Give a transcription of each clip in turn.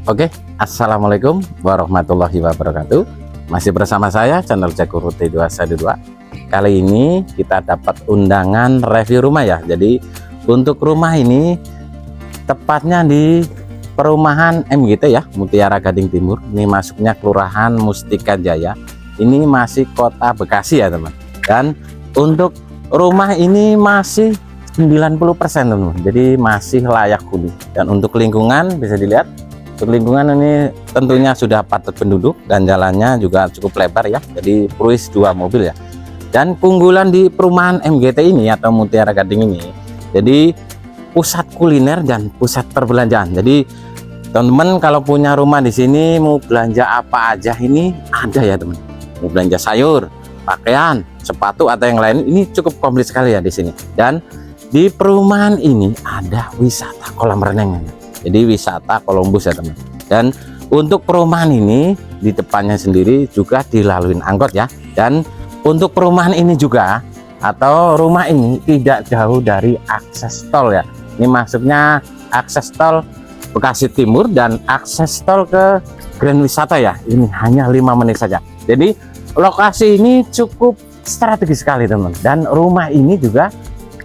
Oke, assalamualaikum warahmatullahi wabarakatuh. Masih bersama saya channel Jago T212. Kali ini kita dapat undangan review rumah ya. Jadi untuk rumah ini tepatnya di perumahan MGT ya, Mutiara Gading Timur. Ini masuknya Kelurahan Mustika Jaya. Ini masih Kota Bekasi ya teman. Dan untuk rumah ini masih 90% teman. Jadi masih layak huni. Dan untuk lingkungan bisa dilihat. Untuk lingkungan ini tentunya sudah padat penduduk dan jalannya juga cukup lebar ya. Jadi Pruis 2 mobil ya. Dan keunggulan di perumahan MGT ini atau Mutiara Gading ini, jadi pusat kuliner dan pusat perbelanjaan. Jadi teman-teman kalau punya rumah di sini mau belanja apa aja ini ada ya teman. Mau belanja sayur, pakaian, sepatu atau yang lain ini cukup komplit sekali ya di sini. Dan di perumahan ini ada wisata kolam renang. Jadi wisata Columbus ya teman. Dan untuk perumahan ini di depannya sendiri juga dilalui angkot ya. Dan untuk perumahan ini juga atau rumah ini tidak jauh dari akses tol ya. Ini masuknya akses tol Bekasi Timur dan akses tol ke Grand Wisata ya. Ini hanya 5 menit saja. Jadi lokasi ini cukup strategis sekali teman. Dan rumah ini juga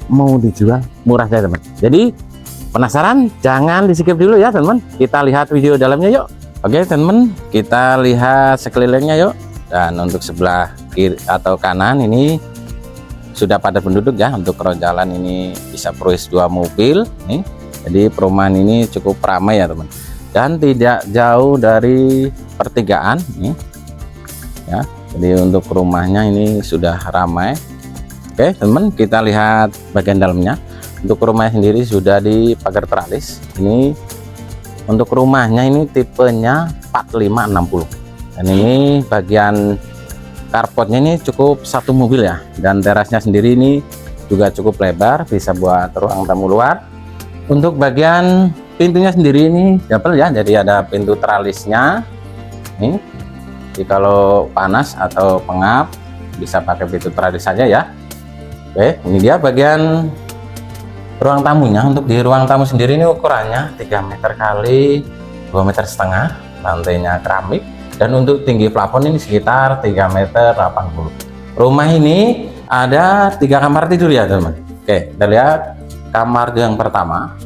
mau dijual murah saja teman. Jadi penasaran? Jangan di skip dulu ya teman. Kita lihat video dalamnya yuk. Oke teman, kita lihat sekelilingnya yuk. Dan untuk sebelah kiri atau kanan ini sudah padat penduduk ya. Untuk road jalan ini bisa Pruis 2 mobil nih. Jadi perumahan ini cukup ramai ya teman. Dan tidak jauh dari pertigaan nih ya. Jadi untuk rumahnya ini sudah ramai. Oke teman, kita lihat bagian dalamnya. Untuk rumah sendiri sudah dipagar teralis. Ini untuk rumahnya ini tipenya 4560. Dan ini bagian carportnya ini cukup satu mobil ya. Dan terasnya sendiri ini juga cukup lebar, bisa buat ruang tamu luar. Untuk bagian pintunya sendiri ini double ya. Jadi ada pintu teralisnya. Ini. Jadi kalau panas atau pengap bisa pakai pintu teralis saja ya. Oke, ini dia bagian ruang tamunya. Untuk di ruang tamu sendiri ini ukurannya 3 meter kali 2,5 meter, lantainya keramik, dan untuk tinggi plafon ini sekitar 3,80 meter. Rumah ini ada 3 kamar tidur ya teman. Oke, kita lihat kamar yang pertama.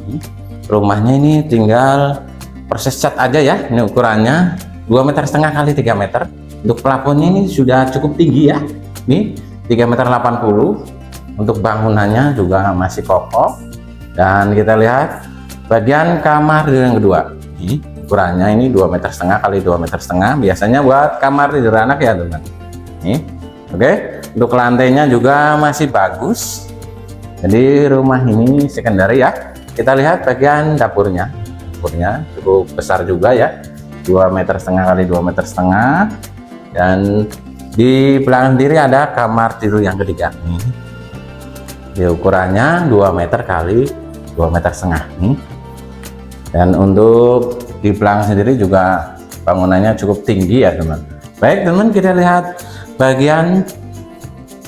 Rumahnya ini tinggal proses cat aja ya. Ini ukurannya 2,5 meter kali 3 meter. Untuk plafonnya ini sudah cukup tinggi ya. Ini 3,80 meter. Untuk bangunannya juga masih kokoh. Dan kita lihat bagian kamar yang kedua. Ini ukurannya ini 2,5 meter kali 2,5 meter. Biasanya buat kamar tidur anak ya teman. Nih, oke. Untuk lantainya juga masih bagus. Jadi rumah ini secondary ya. Kita lihat bagian dapurnya. Dapurnya cukup besar juga ya. 2,5 meter kali 2,5 meter. Dan di belakang kiri ada kamar tidur yang ketiga. Nih. Di ukurannya 2 meter kali 2,5 meter nih. Dan untuk di belakang sendiri juga bangunannya cukup tinggi ya teman. Baik teman, kita lihat bagian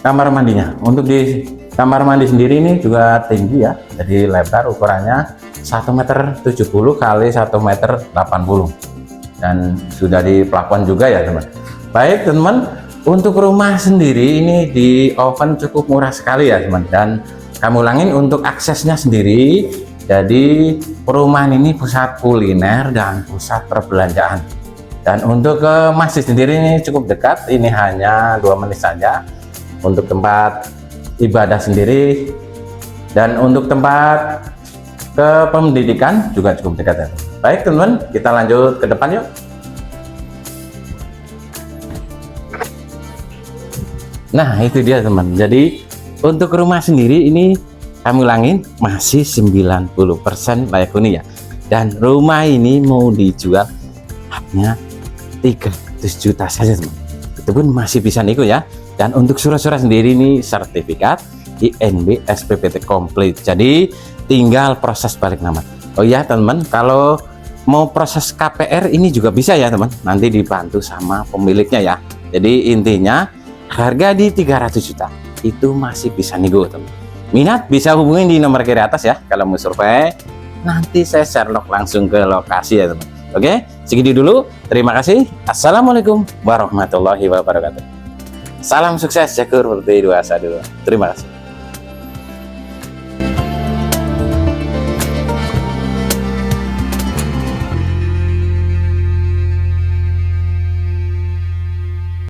kamar mandinya. Untuk di kamar mandi sendiri ini juga tinggi ya. Jadi lebar, ukurannya 1,70 meter kali 1,80 meter. Dan sudah di plafon juga ya teman. Baik teman, untuk rumah sendiri ini di oven cukup murah sekali ya teman. Dan kami ulangin untuk aksesnya sendiri. Jadi perumahan ini pusat kuliner dan pusat perbelanjaan. Dan untuk ke masjid sendiri ini cukup dekat. Ini hanya 2 menit saja. Untuk tempat ibadah sendiri dan untuk tempat ke pendidikan juga cukup dekat ya. Baik teman, kita lanjut ke depan yuk. Nah itu dia teman. Jadi untuk rumah sendiri ini kami ulangin masih 90% layak huni ya. Dan rumah ini mau dijual hanya 300 juta saja teman. Itu pun masih bisa nego ya. Dan untuk surat-surat sendiri ini sertifikat INB SPPT komplit. Jadi tinggal proses balik nama. Oh ya teman, kalau mau proses KPR ini juga bisa ya teman. Nanti dibantu sama pemiliknya ya. Jadi intinya harga di 300 juta itu masih bisa nego teman. Minat bisa hubungin di nomor kiri atas ya. Kalau mau survei nanti saya share langsung ke lokasi ya teman. Oke, segini dulu. Terima kasih. Assalamualaikum warahmatullahi wabarakatuh. Salam sukses Jakur Properti 212. Terima kasih.